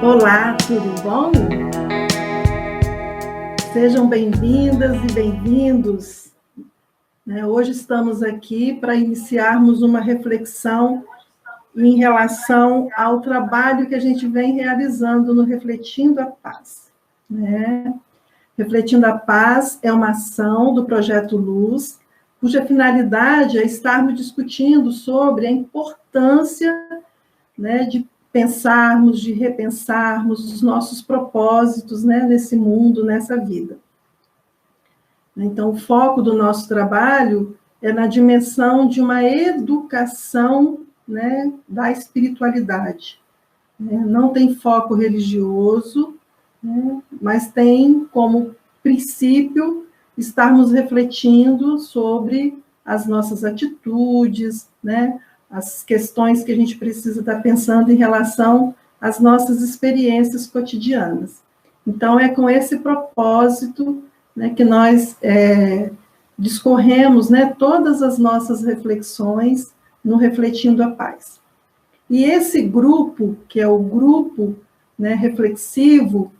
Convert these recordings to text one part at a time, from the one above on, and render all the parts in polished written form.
Olá, tudo bom? Sejam bem-vindas e bem-vindos. Hoje estamos aqui para iniciarmos uma reflexão em relação ao trabalho que a gente vem realizando no Refletindo a Paz. Refletindo a Paz é uma ação do Projeto Luz, cuja finalidade é estarmos discutindo sobre a importância, de pensarmos, de repensarmos os nossos propósitos, nesse mundo, nessa vida. Então, o foco do nosso trabalho é na dimensão de uma educação, da espiritualidade. Não tem foco religioso, mas tem como princípio estarmos refletindo sobre as nossas atitudes, as questões que a gente precisa estar pensando em relação às nossas experiências cotidianas. Então, é com esse propósito, que nós discorremos, todas as nossas reflexões no Refletindo a Paz. E esse grupo, que é o grupo reflexivo,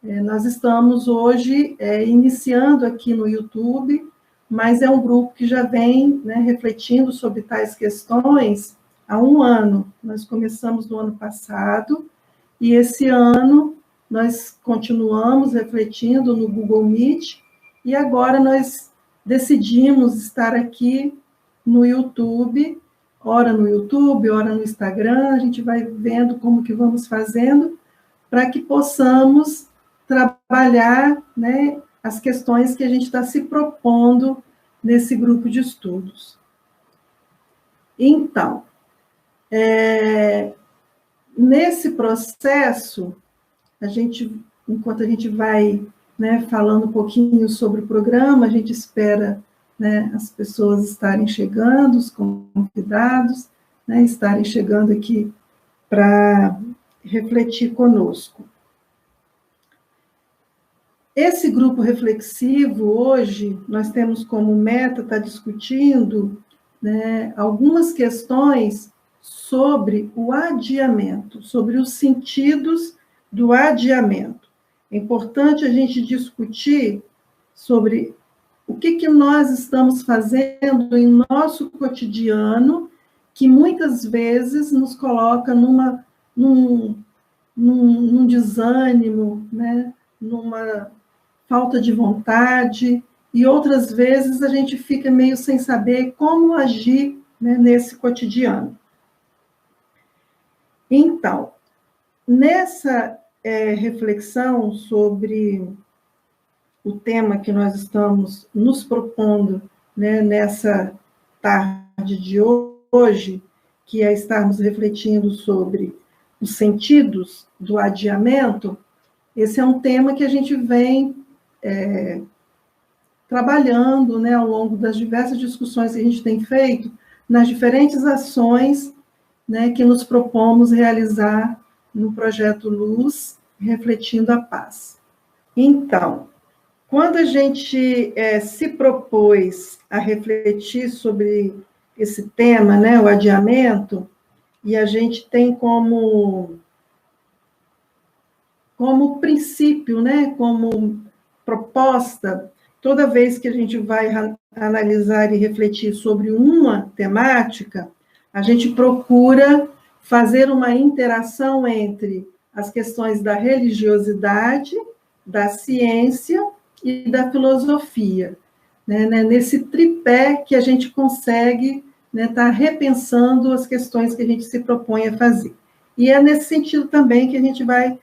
nós estamos hoje iniciando aqui no YouTube, mas é um grupo que já vem refletindo sobre tais questões há um ano. Nós começamos no ano passado, e esse ano nós continuamos refletindo no Google Meet, e agora nós decidimos estar aqui no YouTube, ora no YouTube, ora no Instagram, a gente vai vendo como que vamos fazendo, para que possamos trabalhar, as questões que a gente está se propondo nesse grupo de estudos. Então, nesse processo, enquanto a gente vai falando um pouquinho sobre o programa, a gente espera as pessoas estarem chegando, os convidados, estarem chegando aqui para refletir conosco. Esse grupo reflexivo, hoje, nós temos como meta estar discutindo algumas questões sobre o adiamento, sobre os sentidos do adiamento. É importante a gente discutir sobre o que nós estamos fazendo em nosso cotidiano, que muitas vezes nos coloca num desânimo, numa falta de vontade, e outras vezes a gente fica meio sem saber como agir nesse cotidiano. Então, nessa reflexão sobre o tema que nós estamos nos propondo nessa tarde de hoje, que é estarmos refletindo sobre os sentidos do adiamento, esse é um tema que a gente vem trabalhando ao longo das diversas discussões que a gente tem feito, nas diferentes ações que nos propomos realizar no Projeto Luz, Refletindo a Paz. Então, quando a gente se propôs a refletir sobre esse tema, o adiamento, e a gente tem como princípio, como proposta, toda vez que a gente vai analisar e refletir sobre uma temática, a gente procura fazer uma interação entre as questões da religiosidade, da ciência e da filosofia, nesse tripé que a gente consegue estar repensando as questões que a gente se propõe a fazer. E é nesse sentido também que a gente vai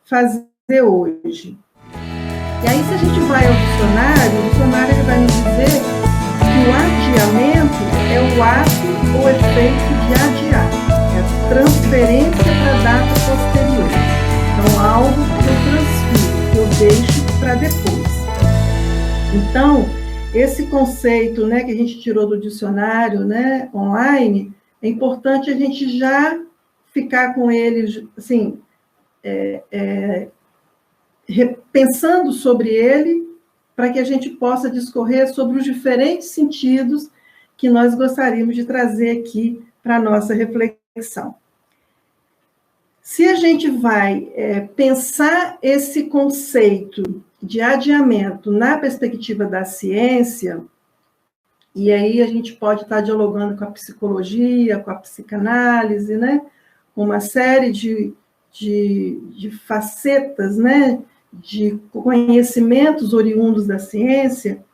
fazer hoje. E aí, se a gente vai ao dicionário ele vai nos dizer que o adiamento é o ato ou efeito de adiar, é a transferência para a data posterior. Então, algo que eu transfiro, que eu deixo para depois. Então, esse conceito que a gente tirou do dicionário online, é importante a gente já ficar com ele, assim, pensando sobre ele, para que a gente possa discorrer sobre os diferentes sentidos que nós gostaríamos de trazer aqui para a nossa reflexão. Se a gente vai pensar esse conceito de adiamento na perspectiva da ciência, e aí a gente pode estar dialogando com a psicologia, com a psicanálise, né? Uma série de facetas, né? De conhecimentos oriundos da ciência,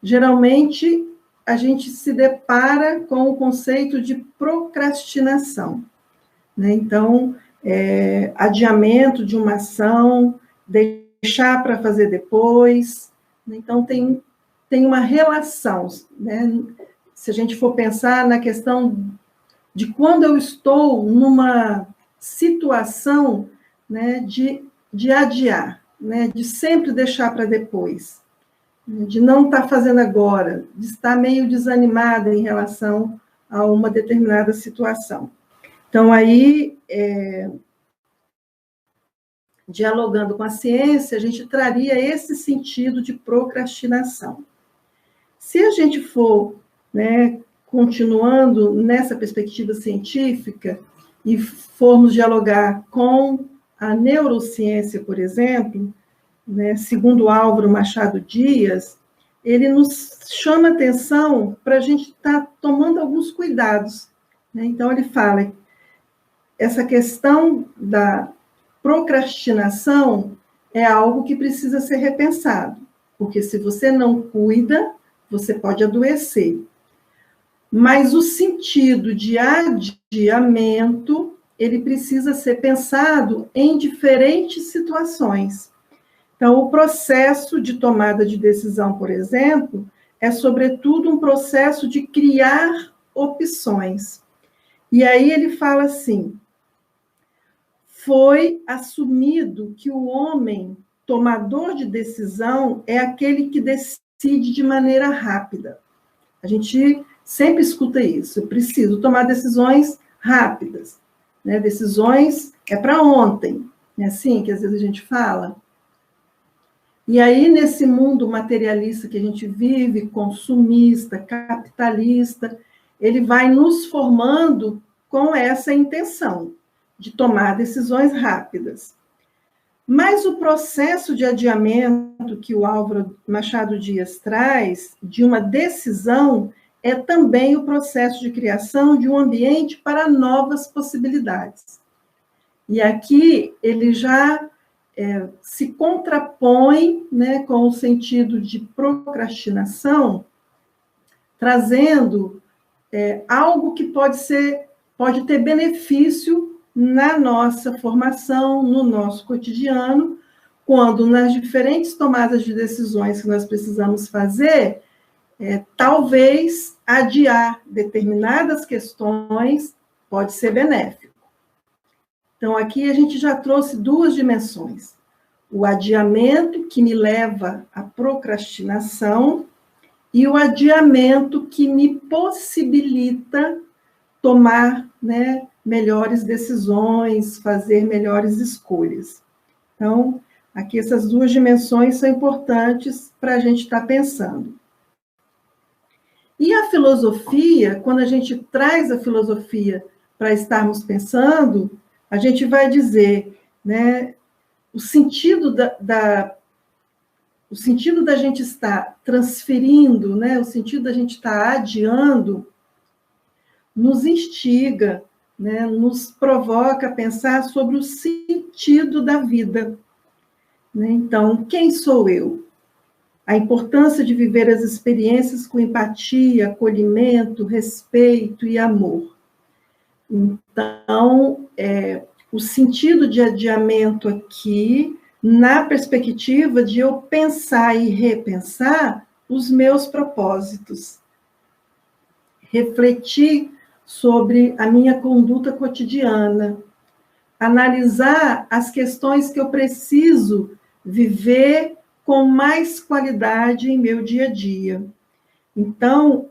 geralmente a gente se depara com o conceito de procrastinação, né? Então, adiamento de uma ação, deixar para fazer depois. Então, tem uma relação, né? Se a gente for pensar na questão de quando eu estou numa situação, né, de adiar, né, de sempre deixar para depois, de não estar fazendo agora, de estar meio desanimada em relação a uma determinada situação. Então, aí, dialogando com a ciência, a gente traria esse sentido de procrastinação. Se a gente for, né, continuando nessa perspectiva científica e formos dialogar com a neurociência, por exemplo, né, segundo Álvaro Machado Dias, ele nos chama atenção para a gente estar tomando alguns cuidados, né? Então, ele fala essa questão da procrastinação é algo que precisa ser repensado, porque se você não cuida, você pode adoecer. Mas o sentido de adiamento, ele precisa ser pensado em diferentes situações. Então, o processo de tomada de decisão, por exemplo, é, sobretudo, um processo de criar opções. E aí ele fala assim: foi assumido que o homem tomador de decisão é aquele que decide de maneira rápida. A gente sempre escuta isso: eu preciso tomar decisões rápidas, né? Decisões é para ontem, é assim que às vezes a gente fala. E aí, nesse mundo materialista que a gente vive, consumista, capitalista, ele vai nos formando com essa intenção de tomar decisões rápidas. Mas o processo de adiamento que o Álvaro Machado Dias traz, de uma decisão, é também o processo de criação de um ambiente para novas possibilidades. E aqui ele já se contrapõe, né, com o sentido de procrastinação, trazendo algo que pode ter benefício na nossa formação, no nosso cotidiano, quando nas diferentes tomadas de decisões que nós precisamos fazer, talvez adiar determinadas questões pode ser benéfico. Então, aqui a gente já trouxe duas dimensões: o adiamento, que me leva à procrastinação, e o adiamento que me possibilita tomar, né, melhores decisões, fazer melhores escolhas. Então, aqui essas duas dimensões são importantes para a gente estar pensando. E a filosofia, quando a gente traz a filosofia para estarmos pensando, a gente vai dizer, né, o sentido da gente estar transferindo, né, o sentido da gente estar adiando, nos instiga, né, nos provoca a pensar sobre o sentido da vida. Né? Então, quem sou eu? A importância de viver as experiências com empatia, acolhimento, respeito e amor. Então, o sentido de adiamento aqui, na perspectiva de eu pensar e repensar os meus propósitos, refletir sobre a minha conduta cotidiana, analisar as questões que eu preciso viver com mais qualidade em meu dia a dia. Então,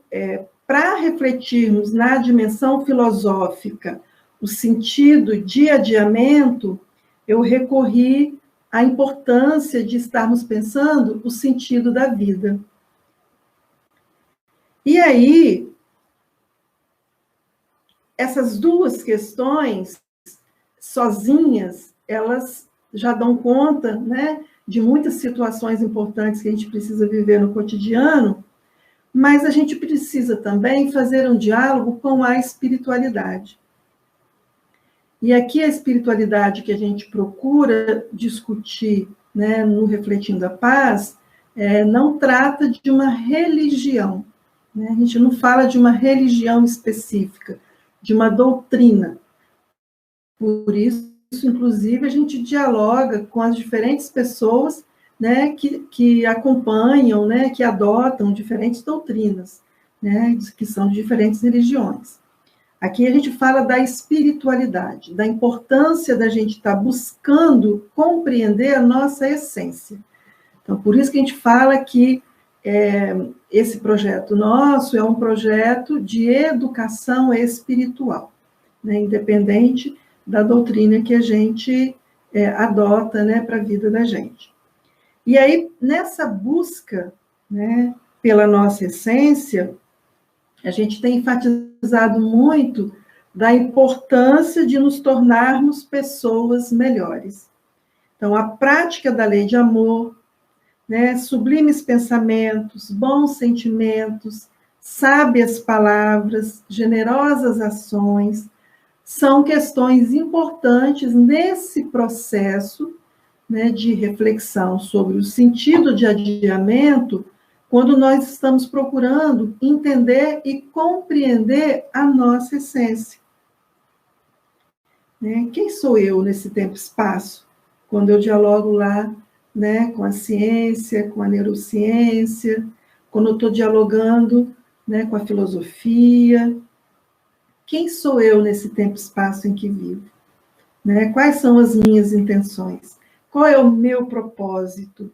para refletirmos na dimensão filosófica o sentido de adiamento, eu recorri à importância de estarmos pensando o sentido da vida. E aí, essas duas questões sozinhas, elas já dão conta, né, de muitas situações importantes que a gente precisa viver no cotidiano, mas a gente precisa também fazer um diálogo com a espiritualidade. E aqui a espiritualidade que a gente procura discutir, né, no Refletindo a Paz, não trata de uma religião, né? A gente não fala de uma religião específica, de uma doutrina. Por isso, inclusive, a gente dialoga com as diferentes pessoas, né, que acompanham, né, que adotam diferentes doutrinas, né, que são de diferentes religiões. Aqui a gente fala da espiritualidade, da importância da gente estar buscando compreender a nossa essência. Então, por isso que a gente fala que esse projeto nosso é um projeto de educação espiritual, né, independente da doutrina que a gente adota, né, para a vida da gente. E aí, nessa busca, né, pela nossa essência, a gente tem enfatizado muito da importância de nos tornarmos pessoas melhores. Então, a prática da lei de amor, né, sublimes pensamentos, bons sentimentos, sábias palavras, generosas ações, são questões importantes nesse processo, né, de reflexão sobre o sentido de adiamento, quando nós estamos procurando entender e compreender a nossa essência. Né? Quem sou eu nesse tempo e espaço? Quando eu dialogo lá, né, com a ciência, com a neurociência, quando eu estou dialogando, né, com a filosofia. Quem sou eu nesse tempo e espaço em que vivo? Né? Quais são as minhas intenções? Qual é o meu propósito?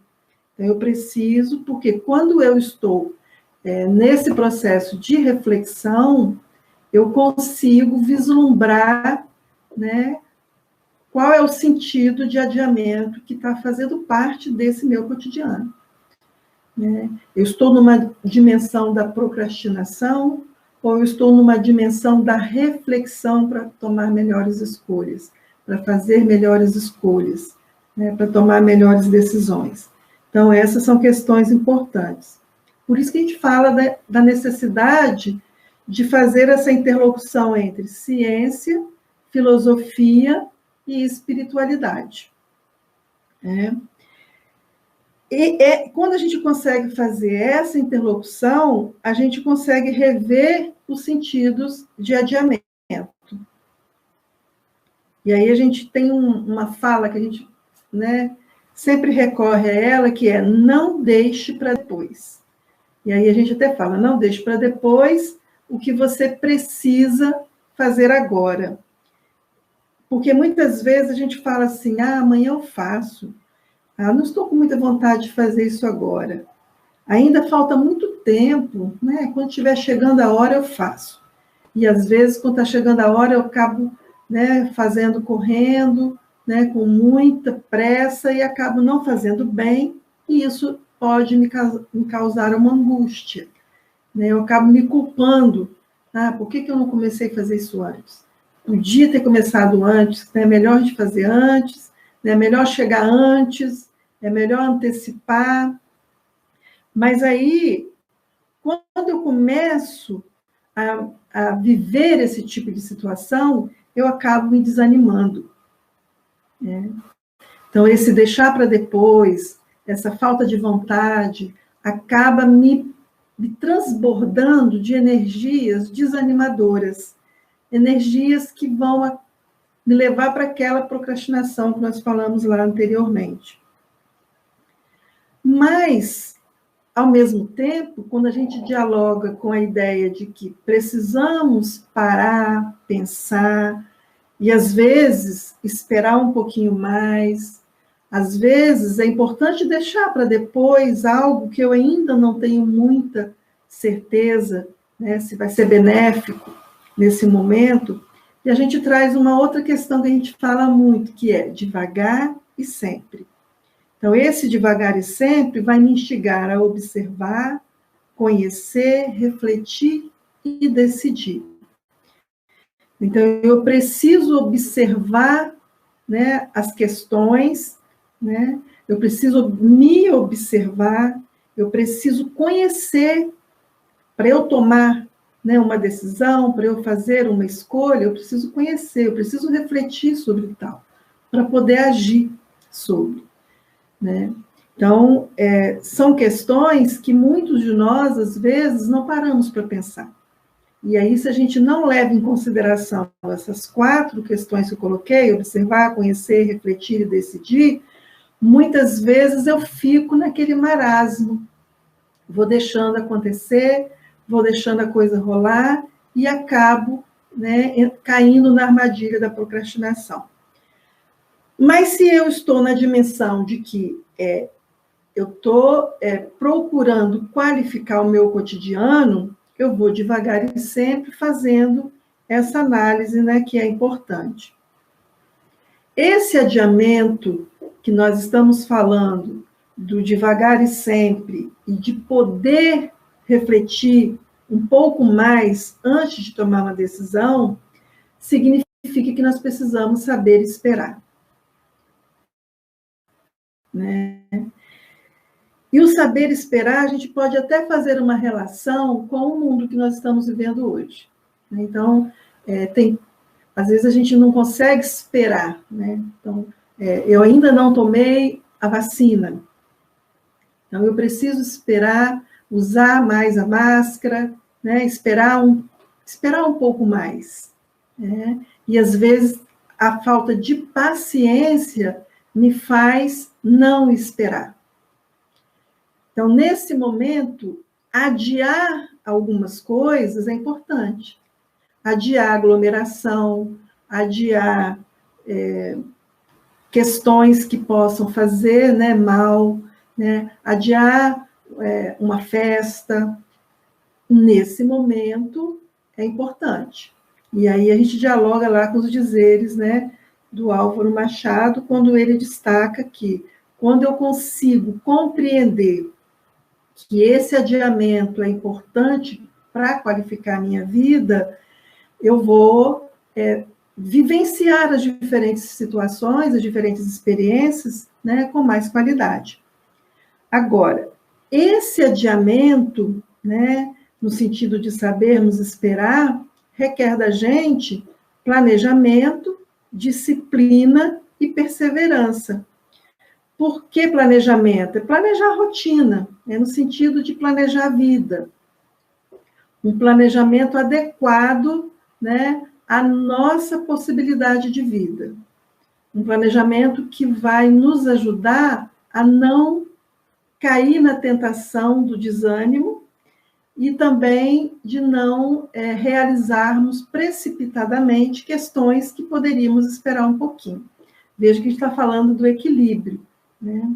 Então, eu preciso, porque quando eu estou nesse processo de reflexão, eu consigo vislumbrar, né, qual é o sentido de adiamento que está fazendo parte desse meu cotidiano. Né? Eu estou numa dimensão da procrastinação, ou eu estou numa dimensão da reflexão para tomar melhores escolhas, para fazer melhores escolhas, né, para tomar melhores decisões. Então, essas são questões importantes. Por isso que a gente fala da necessidade de fazer essa interlocução entre ciência, filosofia e espiritualidade. Quando a gente consegue fazer essa interlocução, a gente consegue rever os sentidos de adiamento. E aí a gente tem uma fala que a gente, né, sempre recorre a ela, que é não deixe para depois. E aí a gente até fala, não deixe para depois o que você precisa fazer agora. Porque muitas vezes a gente fala assim, amanhã eu faço. Não estou com muita vontade de fazer isso agora. Ainda falta muito tempo, né? Quando estiver chegando a hora, eu faço. E às vezes, quando está chegando a hora, eu acabo, né, fazendo correndo, né, com muita pressa, e acabo não fazendo bem, e isso pode me causar uma angústia. Né? Eu acabo me culpando. Por que eu não comecei a fazer isso antes? Podia ter começado antes, né? É melhor de fazer antes, né? É melhor chegar antes, é melhor antecipar. Mas aí, quando eu começo a viver esse tipo de situação, eu acabo me desanimando. Né? Então, esse deixar para depois, essa falta de vontade, acaba me transbordando de energias desanimadoras, energias que vão me levar para aquela procrastinação que nós falamos lá anteriormente. Mas, ao mesmo tempo, quando a gente dialoga com a ideia de que precisamos parar, pensar, e às vezes esperar um pouquinho mais, às vezes é importante deixar para depois algo que eu ainda não tenho muita certeza, né, se vai ser benéfico nesse momento, e a gente traz uma outra questão que a gente fala muito, que é devagar e sempre. Então, esse devagar e sempre vai me instigar a observar, conhecer, refletir e decidir. Então, eu preciso observar né, as questões, né, eu preciso me observar, eu preciso conhecer para eu tomar, né, uma decisão, para eu fazer uma escolha, eu preciso conhecer, eu preciso refletir sobre tal, para poder agir sobre, né? Então, são questões que muitos de nós, às vezes, não paramos para pensar. E aí, se a gente não leva em consideração essas 4 questões que eu coloquei, observar, conhecer, refletir e decidir, muitas vezes eu fico naquele marasmo, vou deixando acontecer, vou deixando a coisa rolar e acabo, né, caindo na armadilha da procrastinação. Mas se eu estou na dimensão de que eu estou procurando qualificar o meu cotidiano, eu vou devagar e sempre fazendo essa análise, né, que é importante. Esse adiamento que nós estamos falando, do devagar e sempre, e de poder refletir um pouco mais antes de tomar uma decisão, significa que nós precisamos saber esperar, né? E o saber esperar, a gente pode até fazer uma relação com o mundo que nós estamos vivendo hoje. Então, às vezes a gente não consegue esperar, né? Então, eu ainda não tomei a vacina, então eu preciso esperar, usar mais a máscara, né? Esperar um pouco mais, né? E às vezes a falta de paciência me faz não esperar. Então, nesse momento, adiar algumas coisas é importante. Adiar aglomeração, adiar questões que possam fazer, né, mal, né, adiar uma festa. Nesse momento, é importante. E aí a gente dialoga lá com os dizeres, né, do Álvaro Machado, quando ele destaca que, quando eu consigo compreender que esse adiamento é importante para qualificar a minha vida, eu vou vivenciar as diferentes situações, as diferentes experiências, né, com mais qualidade. Agora, esse adiamento, né, no sentido de sabermos esperar, requer da gente planejamento, disciplina e perseverança. Por que planejamento? É planejar a rotina, no sentido de planejar a vida. Um planejamento adequado, né, à nossa possibilidade de vida. Um planejamento que vai nos ajudar a não cair na tentação do desânimo e também de não realizarmos precipitadamente questões que poderíamos esperar um pouquinho. Veja que a gente está falando do equilíbrio, né?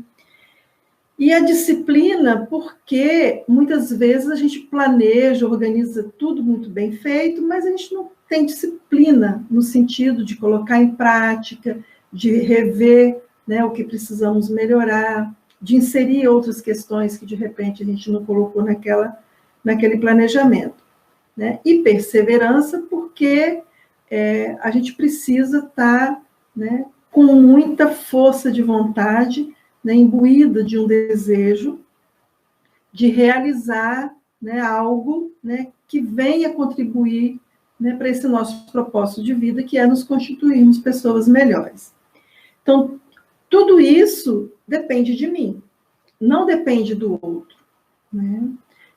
E a disciplina, porque muitas vezes a gente planeja, organiza tudo muito bem feito, mas a gente não tem disciplina no sentido de colocar em prática, de rever, né, o que precisamos melhorar, de inserir outras questões que, de repente, a gente não colocou naquele planejamento, né? E perseverança, porque a gente precisa estar, né, com muita força de vontade, né, imbuída de um desejo de realizar, né, algo, né, que venha contribuir, né, para esse nosso propósito de vida, que é nos constituirmos pessoas melhores. Então, tudo isso depende de mim, não depende do outro, né?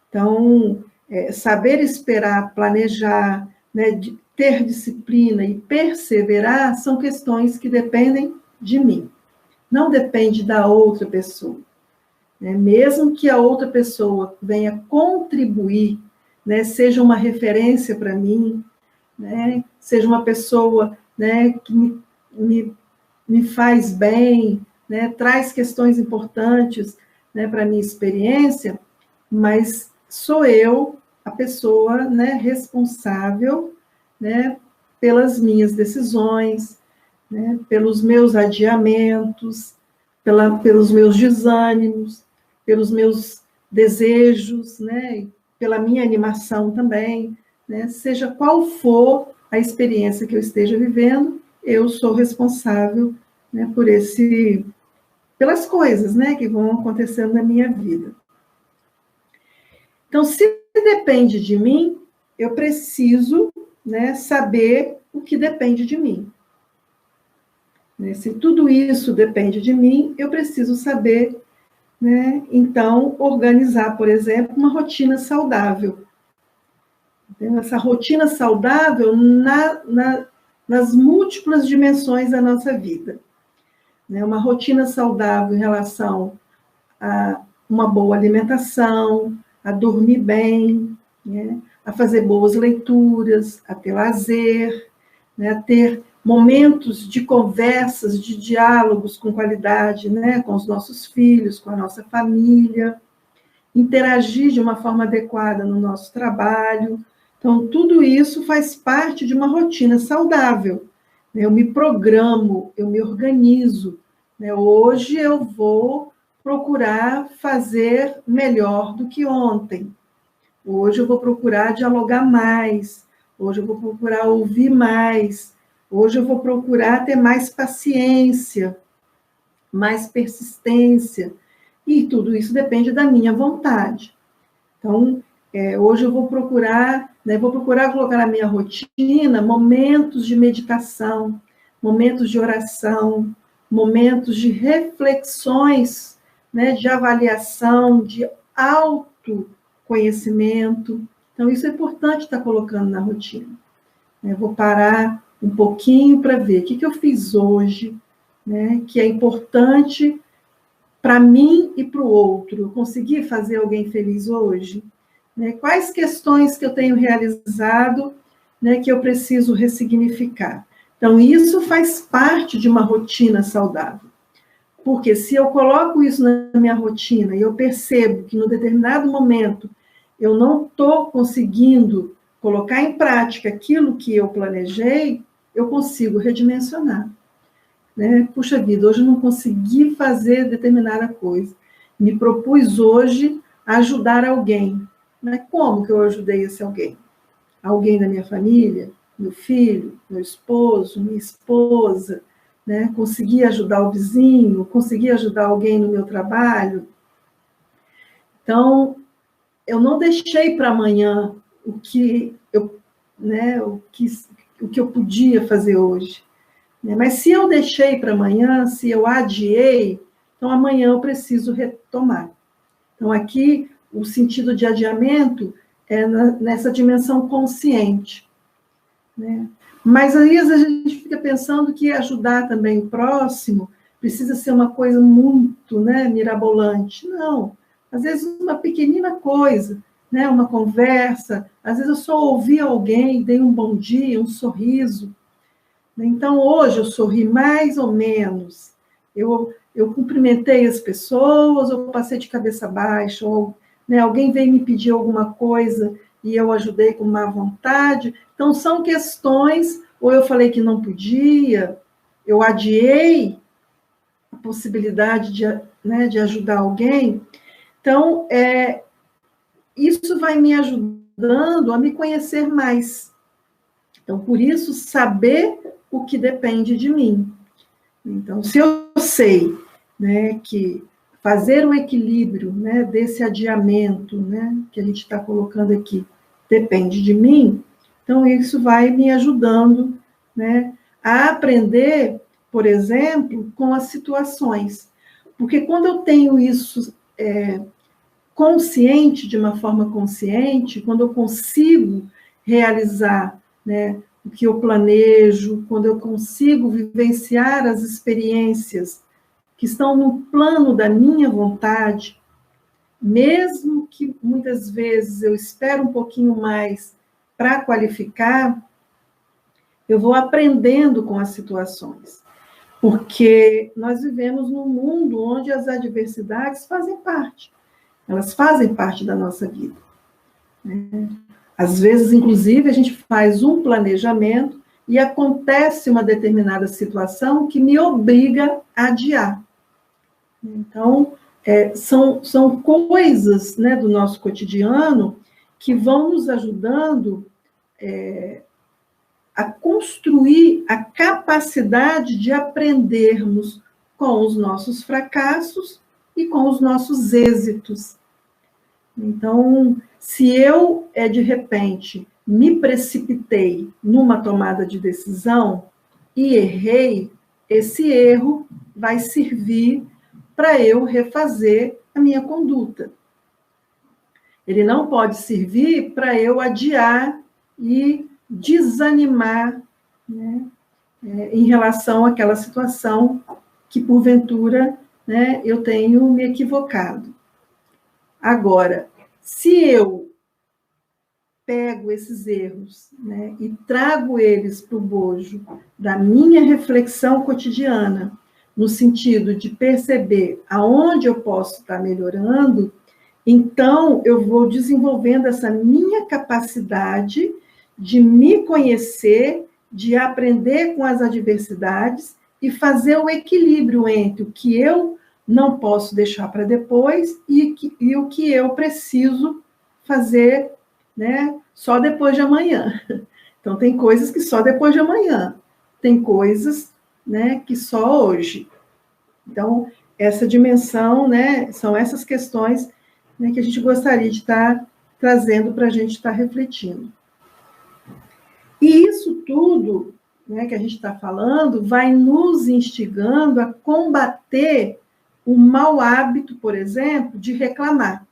Então, saber esperar, planejar, né, ter disciplina e perseverar são questões que dependem de mim, não depende da outra pessoa, né? Mesmo que a outra pessoa venha contribuir, né, seja uma referência para mim, né, seja uma pessoa, né, que me faz bem, né, traz questões importantes, né, para a minha experiência, mas sou eu a pessoa, né, responsável, né, pelas minhas decisões, né, pelos meus adiamentos, pelos meus desânimos, pelos meus desejos, né, pela minha animação também, né, seja qual for a experiência que eu esteja vivendo, eu sou responsável, né, pelas coisas, né, que vão acontecendo na minha vida. Então, se depende de mim, eu preciso, né, saber o que depende de mim. Se tudo isso depende de mim, eu preciso saber, né, então, organizar, por exemplo, uma rotina saudável. Então, essa rotina saudável nas múltiplas dimensões da nossa vida. Uma rotina saudável em relação a uma boa alimentação, a dormir bem, né, a fazer boas leituras, a ter lazer, né, a ter momentos de conversas, de diálogos com qualidade, né, com os nossos filhos, com a nossa família, interagir de uma forma adequada no nosso trabalho. Então, tudo isso faz parte de uma rotina saudável. Eu me programo, eu me organizo. Hoje eu vou procurar fazer melhor do que ontem. Hoje eu vou procurar dialogar mais. Hoje eu vou procurar ouvir mais. Hoje eu vou procurar ter mais paciência, mais persistência. E tudo isso depende da minha vontade. Então, hoje eu vou procurar colocar na minha rotina momentos de meditação, momentos de oração, momentos de reflexões, né, de avaliação, de autoconhecimento. Então, isso é importante estar colocando na rotina. Eu vou parar um pouquinho para ver o que eu fiz hoje, né, que é importante para mim e para o outro. Eu consegui fazer alguém feliz hoje? Quais questões que eu tenho realizado, né, que eu preciso ressignificar? Então, isso faz parte de uma rotina saudável. Porque se eu coloco isso na minha rotina e eu percebo que, num determinado momento, eu não estou conseguindo colocar em prática aquilo que eu planejei, eu consigo redimensionar. Puxa vida, hoje eu não consegui fazer determinada coisa. Me propus hoje a ajudar alguém. Mas como que eu ajudei esse alguém? Alguém da minha família? Meu filho? Meu esposo? Minha esposa? Consegui ajudar o vizinho? Consegui ajudar alguém no meu trabalho? Então, eu não deixei para amanhã o que eu podia fazer hoje. Mas se eu deixei para amanhã, se eu adiei, então amanhã eu preciso retomar. Então, aqui, o sentido de adiamento é nessa dimensão consciente. Mas aí, às vezes, a gente fica pensando que ajudar também o próximo precisa ser uma coisa muito, mirabolante. Não. Às vezes, uma pequenina coisa, uma conversa, às vezes eu só ouvi alguém, dei um bom dia, um sorriso. Então, hoje eu sorri mais ou menos, eu cumprimentei as pessoas, eu passei de cabeça baixa, ou alguém veio me pedir alguma coisa e eu ajudei com má vontade. Então, são questões, ou eu falei que não podia, eu adiei a possibilidade de ajudar alguém. Então, isso vai me ajudando a me conhecer mais. Então, por isso, saber o que depende de mim. Então, se eu sei, que fazer um equilíbrio, desse adiamento, que a gente está colocando aqui, depende de mim, então isso vai me ajudando, a aprender, por exemplo, com as situações. Porque quando eu tenho isso consciente, de uma forma consciente, quando eu consigo realizar, o que eu planejo, quando eu consigo vivenciar as experiências que estão no plano da minha vontade, mesmo que muitas vezes eu espero um pouquinho mais para qualificar, eu vou aprendendo com as situações. Porque nós vivemos num mundo onde as adversidades fazem parte. Elas fazem parte da nossa vida. Às vezes, inclusive, a gente faz um planejamento e acontece uma determinada situação que me obriga a adiar. Então, são coisas, do nosso cotidiano que vão nos ajudando a construir a capacidade de aprendermos com os nossos fracassos e com os nossos êxitos. Então, se eu, de repente, me precipitei numa tomada de decisão e errei, esse erro vai servir para eu refazer a minha conduta. Ele não pode servir para eu adiar e desanimar, né, em relação àquela situação que, porventura, né, eu tenho me equivocado. Agora, se eu pego esses erros, né, e trago eles para o bojo da minha reflexão cotidiana, no sentido de perceber aonde eu posso estar melhorando, então eu vou desenvolvendo essa minha capacidade de me conhecer, de aprender com as adversidades e fazer o equilíbrio entre o que eu não posso deixar para depois e o que eu preciso fazer, né, só depois de amanhã. Então, tem coisas que só depois de amanhã, tem coisas, né, que só hoje. Então, essa dimensão, né, são essas questões, né, que a gente gostaria de estar trazendo para a gente estar refletindo. E isso tudo, né, que a gente está falando vai nos instigando a combater o mau hábito, por exemplo, de reclamar.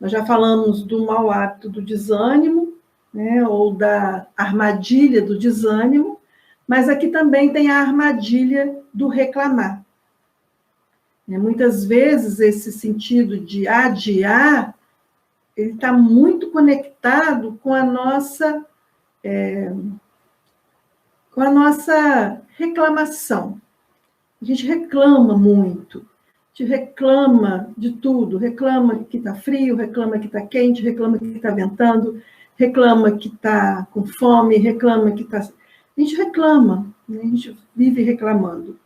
Nós já falamos do mau hábito do desânimo, né, ou da armadilha do desânimo, mas aqui também tem a armadilha do reclamar. Muitas vezes esse sentido de adiar, ele está muito conectado com a nossa reclamação. A gente reclama muito. A gente reclama de tudo, reclama que está frio, reclama que está quente, reclama que está ventando, reclama que está com fome, reclama que está... A gente reclama, né? A gente vive reclamando.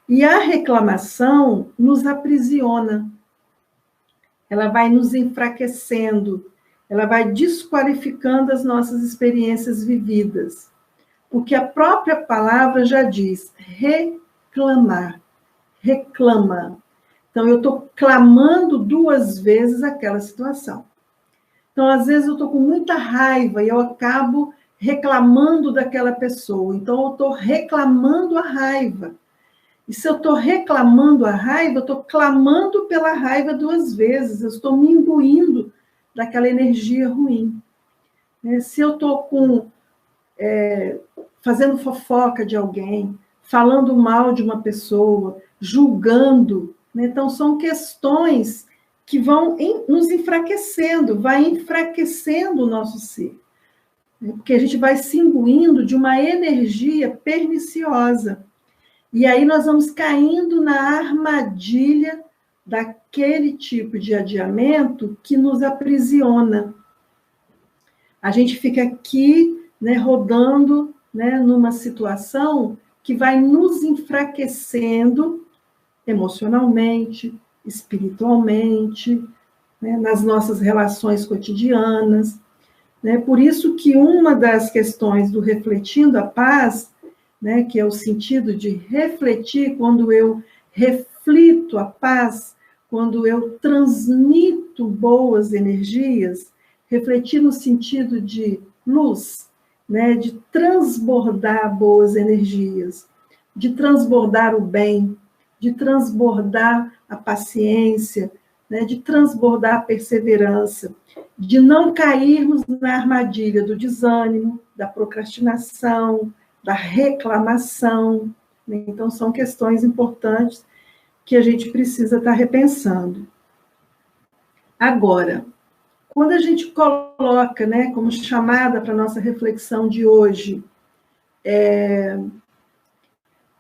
E a reclamação nos aprisiona, ela vai nos enfraquecendo, ela vai desqualificando as nossas experiências vividas, porque a própria palavra já diz, reclamar, reclama. Então, eu estou clamando 2 vezes aquela situação. Então, às vezes, eu estou com muita raiva e eu acabo reclamando daquela pessoa. Então, eu estou reclamando a raiva. E se eu estou reclamando a raiva, eu estou clamando pela raiva 2 vezes. Eu estou me imbuindo daquela energia ruim. Se eu estou fazendo fofoca de alguém, falando mal de uma pessoa, julgando, né? Então, são questões que vão nos enfraquecendo, vai enfraquecendo o nosso ser, né? Porque a gente vai se imbuindo de uma energia perniciosa. E aí nós vamos caindo na armadilha daquele tipo de adiamento que nos aprisiona. A gente fica aqui, né, rodando, né, numa situação que vai nos enfraquecendo emocionalmente, espiritualmente, né, nas nossas relações cotidianas, né? Por isso que uma das questões do Refletindo a Paz, né, que é o sentido de refletir, quando eu reflito a paz, quando eu transmito boas energias, refletir no sentido de luz, né, de transbordar boas energias, de transbordar o bem, de transbordar a paciência, né, de transbordar a perseverança, de não cairmos na armadilha do desânimo, da procrastinação, da reclamação, né? Então, são questões importantes que a gente precisa estar repensando. Agora, quando a gente coloca, né, como chamada para a nossa reflexão de hoje,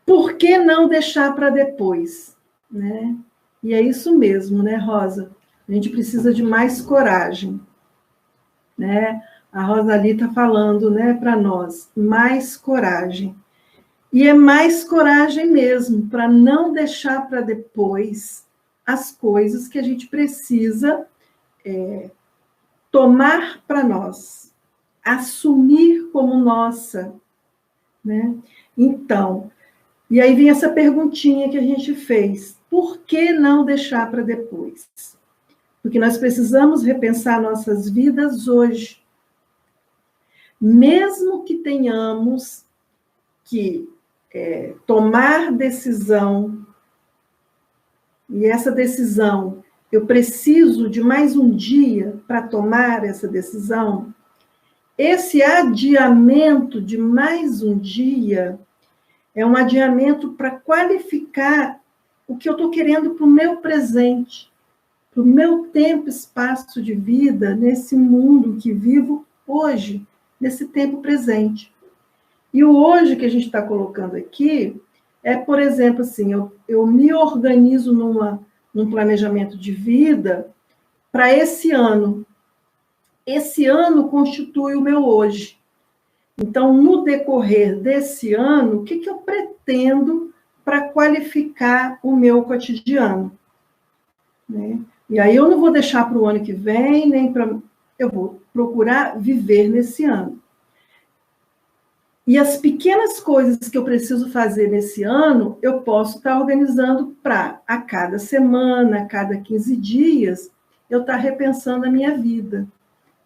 por que não deixar para depois? Né? E é isso mesmo, né, Rosa? A gente precisa de mais coragem, né? A Rosali está falando, né, para nós, mais coragem. E é mais coragem mesmo, para não deixar para depois as coisas que a gente precisa tomar para nós, assumir como nossa, né? Então, e aí vem essa perguntinha que a gente fez: por que não deixar para depois? Porque nós precisamos repensar nossas vidas hoje. Mesmo que tenhamos que tomar decisão, e essa decisão, eu preciso de mais um dia para tomar essa decisão, esse adiamento de mais um dia é um adiamento para qualificar o que eu estou querendo para o meu presente, para o meu tempo, espaço de vida, nesse mundo que vivo hoje, nesse tempo presente. E o hoje que a gente está colocando aqui é, por exemplo, assim, eu me organizo num planejamento de vida para esse ano. Esse ano constitui o meu hoje. Então, no decorrer desse ano, o que eu pretendo para qualificar o meu cotidiano? Né? E aí eu não vou deixar para o ano que vem, nem para... Eu vou procurar viver nesse ano. E as pequenas coisas que eu preciso fazer nesse ano, eu posso estar organizando para, a cada semana, a cada 15 dias, eu estar repensando a minha vida.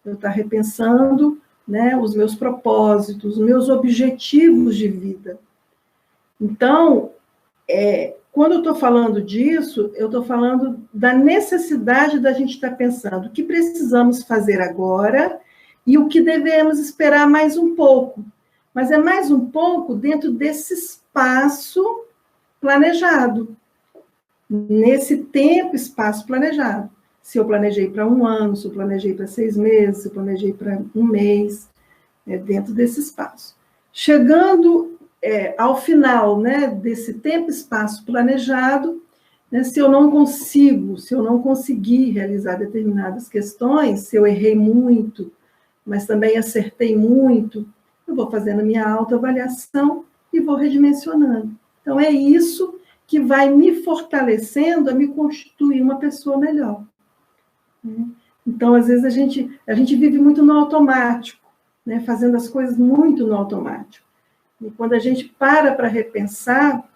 Eu estar repensando, né, os meus propósitos, os meus objetivos de vida. Então, quando eu estou falando disso, eu estou falando da necessidade da gente estar pensando o que precisamos fazer agora e o que devemos esperar mais um pouco. Mas é mais um pouco dentro desse espaço planejado, nesse tempo, espaço planejado. Se eu planejei para 1 ano, se eu planejei para 6 meses, se eu planejei para 1 mês, dentro desse espaço. Chegando ao final, né, desse tempo, espaço planejado, né, se eu não conseguir realizar determinadas questões, se eu errei muito, mas também acertei muito, eu vou fazendo a minha autoavaliação e vou redimensionando. Então, é isso que vai me fortalecendo a me constituir uma pessoa melhor. Então, às vezes, a gente vive muito no automático, né, fazendo as coisas muito no automático. E quando a gente para repensar,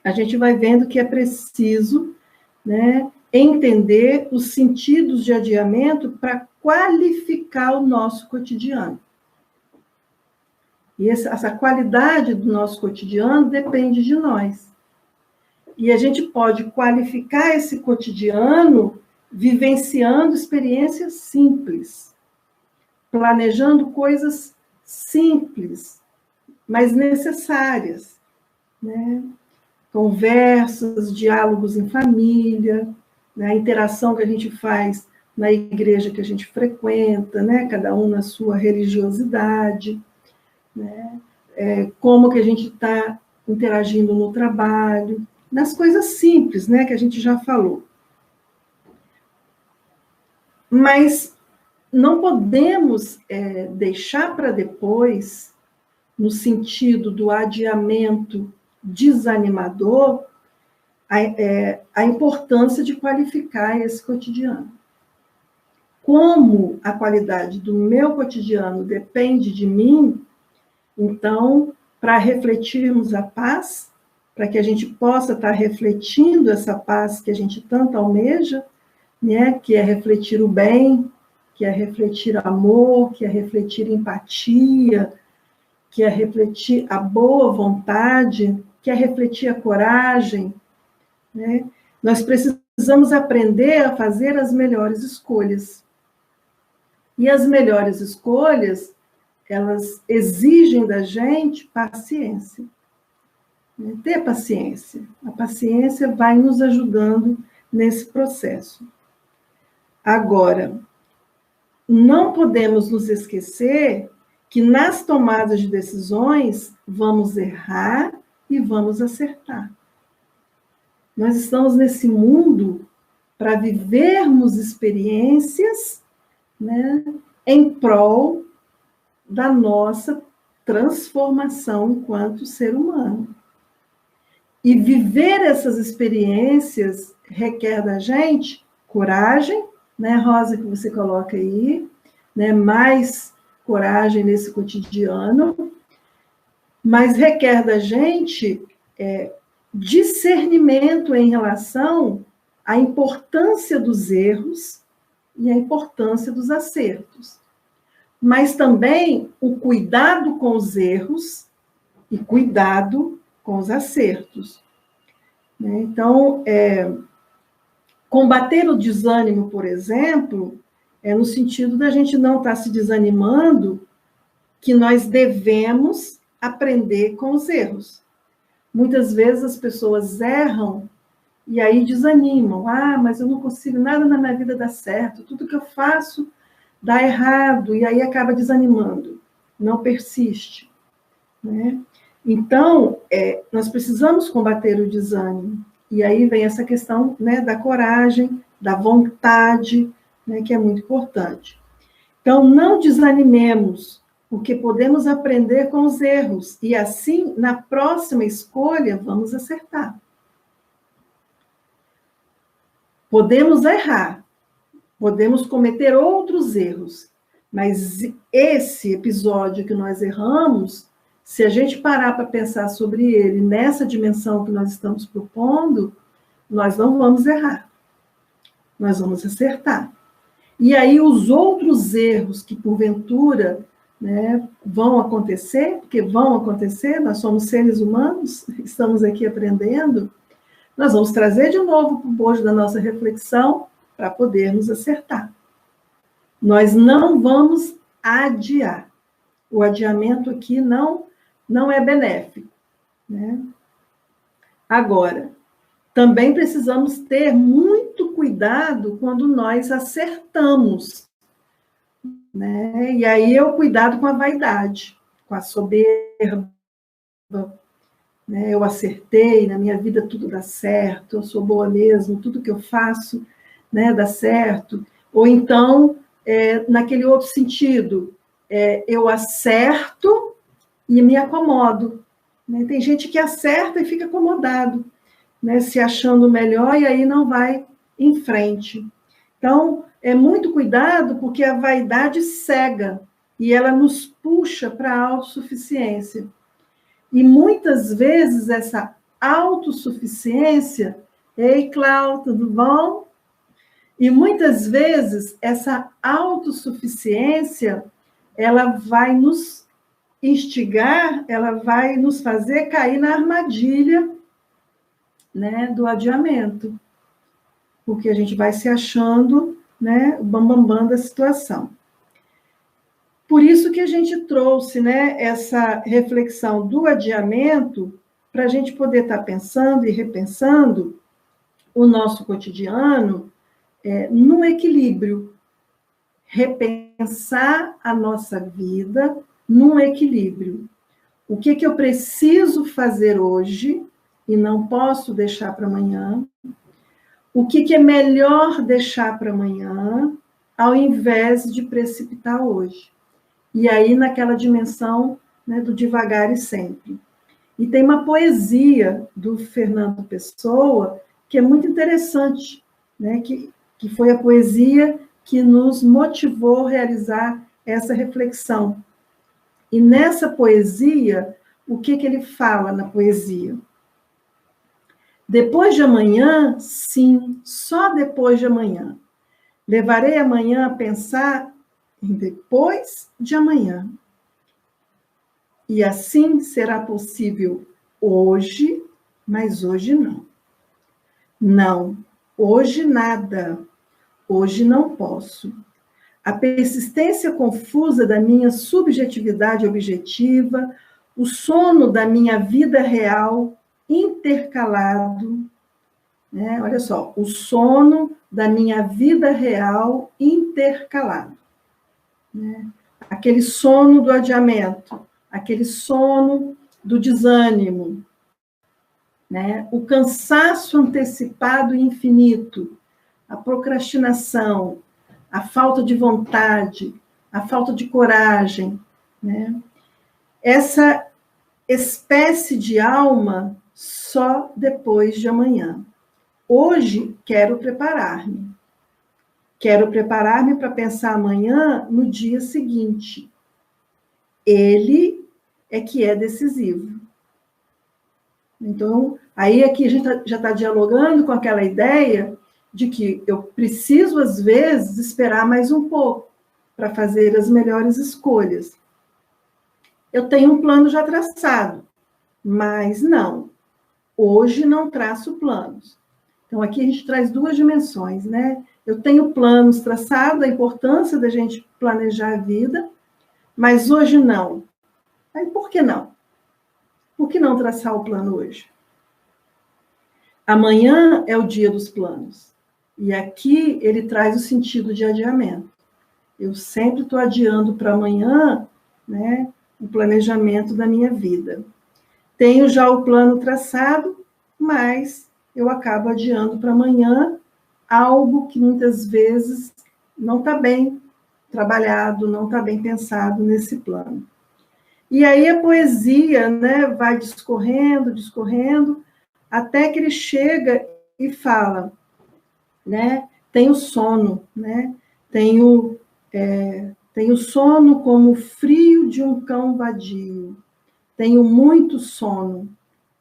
a gente vai vendo que é preciso, né, entender os sentidos de adiamento para qualificar o nosso cotidiano. E essa qualidade do nosso cotidiano depende de nós. E a gente pode qualificar esse cotidiano vivenciando experiências simples, planejando coisas simples, mas necessárias, né? Conversas, diálogos em família, né? A interação que a gente faz na igreja que a gente frequenta, né? Cada um na sua religiosidade, né? Como que a gente está interagindo no trabalho, nas coisas simples, né? Que a gente já falou. Mas não podemos deixar para depois, no sentido do adiamento desanimador, a importância de qualificar esse cotidiano. Como a qualidade do meu cotidiano depende de mim, então, para refletirmos a paz, para que a gente possa estar refletindo essa paz que a gente tanto almeja, né, que é refletir o bem, que é refletir amor, que é refletir empatia, que é refletir a boa vontade, que é refletir a coragem, né? Nós precisamos aprender a fazer as melhores escolhas. E as melhores escolhas, elas exigem da gente paciência. Né? Ter paciência. A paciência vai nos ajudando nesse processo. Agora, não podemos nos esquecer que nas tomadas de decisões vamos errar e vamos acertar. Nós estamos nesse mundo para vivermos experiências, né, em prol da nossa transformação enquanto ser humano. E viver essas experiências requer da gente coragem, né, Rosa, que você coloca aí, né, mais coragem nesse cotidiano, mas requer da gente discernimento em relação à importância dos erros e à importância dos acertos. Mas também o cuidado com os erros e cuidado com os acertos. Então, combater o desânimo, por exemplo, é no sentido da gente não estar se desanimando, que nós devemos aprender com os erros. Muitas vezes as pessoas erram e aí desanimam. Ah, mas eu não consigo, nada na minha vida dar certo, tudo que eu faço dá errado, e aí acaba desanimando, não persiste. Né? Então, nós precisamos combater o desânimo. E aí vem essa questão, né, da coragem, da vontade, né, que é muito importante. Então, não desanimemos, porque podemos aprender com os erros, e assim, na próxima escolha, vamos acertar. Podemos errar, podemos cometer outros erros, mas esse episódio que nós erramos, se a gente parar para pensar sobre ele nessa dimensão que nós estamos propondo, nós não vamos errar, nós vamos acertar. E aí os outros erros que, porventura, né, vão acontecer, porque vão acontecer, nós somos seres humanos, estamos aqui aprendendo, nós vamos trazer de novo para o bojo da nossa reflexão para podermos acertar. Nós não vamos adiar. O adiamento aqui não é benéfico. Né? Agora, também precisamos ter muito cuidado quando nós acertamos. Né? E aí é o cuidado com a vaidade, com a soberba. Né? Eu acertei, na minha vida tudo dá certo, eu sou boa mesmo, tudo que eu faço, né, dá certo. Ou então, naquele outro sentido, eu acerto e me acomodo. Né? Tem gente que acerta e fica acomodado, né, se achando melhor, e aí não vai em frente. Então, é muito cuidado, porque a vaidade cega, e ela nos puxa para a autossuficiência. E muitas vezes essa autossuficiência, ei, Cláudio, tudo bom? E muitas vezes essa autossuficiência, ela vai nos instigar, ela vai nos fazer cair na armadilha, né, do adiamento, porque a gente vai se achando, né, o bambambam da situação. Por isso que a gente trouxe, né, essa reflexão do adiamento, para a gente poder estar pensando e repensando o nosso cotidiano no equilíbrio, repensar a nossa vida num equilíbrio. O que eu preciso fazer hoje e não posso deixar para amanhã? O que é melhor deixar para amanhã, ao invés de precipitar hoje? E aí, naquela dimensão, né, do devagar e sempre. E tem uma poesia do Fernando Pessoa que é muito interessante, né, que foi a poesia que nos motivou a realizar essa reflexão. E nessa poesia, o que ele fala na poesia? Depois de amanhã, sim, só depois de amanhã. Levarei amanhã a pensar em depois de amanhã. E assim será possível hoje, mas hoje não. Não, hoje nada. Hoje não posso. A persistência confusa da minha subjetividade objetiva, o sono da minha vida real intercalado, né? Olha só, o sono da minha vida real intercalado. Né? Aquele sono do adiamento, aquele sono do desânimo, né? O cansaço antecipado e infinito, a procrastinação, a falta de vontade, a falta de coragem, né? Essa espécie de alma só depois de amanhã. Hoje quero preparar-me. Quero preparar-me para pensar amanhã no dia seguinte. Ele é que é decisivo. Então, aí aqui a gente já está dialogando com aquela ideia de que eu preciso, às vezes, esperar mais um pouco para fazer as melhores escolhas. Eu tenho um plano já traçado, mas não. Hoje não traço planos. Então, aqui a gente traz duas dimensões, né? Eu tenho planos traçados, a importância da gente planejar a vida, mas hoje não. Aí, por que não? Por que não traçar o plano hoje? Amanhã é o dia dos planos. E aqui ele traz o sentido de adiamento. Eu sempre estou adiando para amanhã, né, o planejamento da minha vida. Tenho já o plano traçado, mas eu acabo adiando para amanhã algo que muitas vezes não está bem trabalhado, não está bem pensado nesse plano. E aí a poesia, né, vai discorrendo, discorrendo, até que ele chega e fala, né, tenho sono, né, tenho sono como o frio de um cão vadio, tenho muito sono.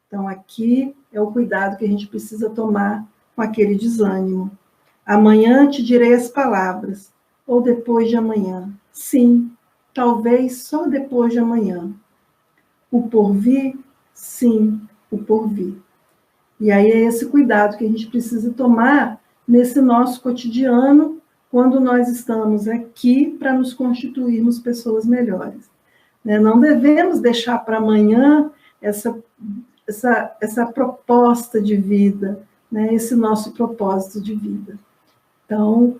Então, aqui é o cuidado que a gente precisa tomar com aquele desânimo. Amanhã te direi as palavras, ou depois de amanhã. Sim, talvez só depois de amanhã. O porvir? Sim, o porvir. E aí é esse cuidado que a gente precisa tomar nesse nosso cotidiano, quando nós estamos aqui para nos constituirmos pessoas melhores. Não devemos deixar para amanhã essa proposta de vida, né? Esse nosso propósito de vida. Então,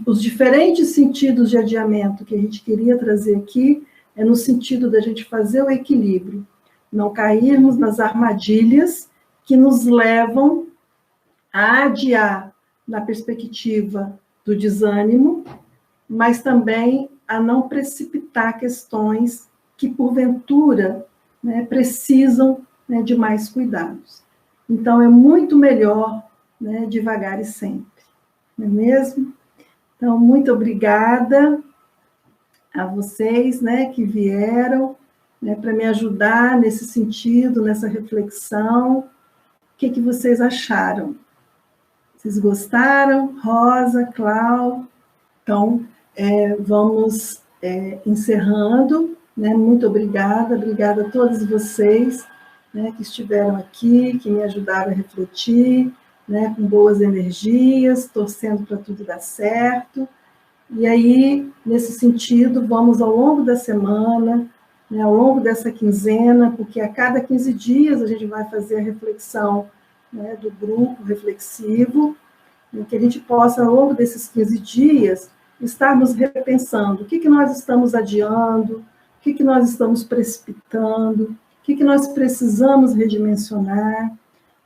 os diferentes sentidos de adiamento que a gente queria trazer aqui é no sentido da gente fazer o equilíbrio, não cairmos nas armadilhas que nos levam a adiar na perspectiva do desânimo, mas também a não precipitar questões que, porventura, né, precisam, né, de mais cuidados. Então, é muito melhor, né, devagar e sempre. Não é mesmo? Então, muito obrigada a vocês, né, que vieram, né, para me ajudar nesse sentido, nessa reflexão. O que vocês acharam? Vocês gostaram? Rosa, Clau? Então, vamos encerrando, né? Muito obrigada a todos vocês, né, que estiveram aqui, que me ajudaram a refletir, né, com boas energias, torcendo para tudo dar certo. E aí, nesse sentido, vamos ao longo da semana, né, ao longo dessa quinzena, porque a cada 15 dias a gente vai fazer a reflexão, né, do grupo reflexivo, e que a gente possa, ao longo desses 15 dias, estarmos repensando o que nós estamos adiando, o que nós estamos precipitando, o que nós precisamos redimensionar,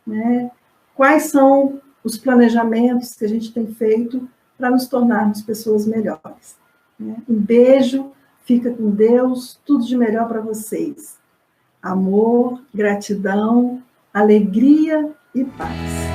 né? Quais são os planejamentos que a gente tem feito para nos tornarmos pessoas melhores. Né? Um beijo, fica com Deus, tudo de melhor para vocês. Amor, gratidão, alegria e paz.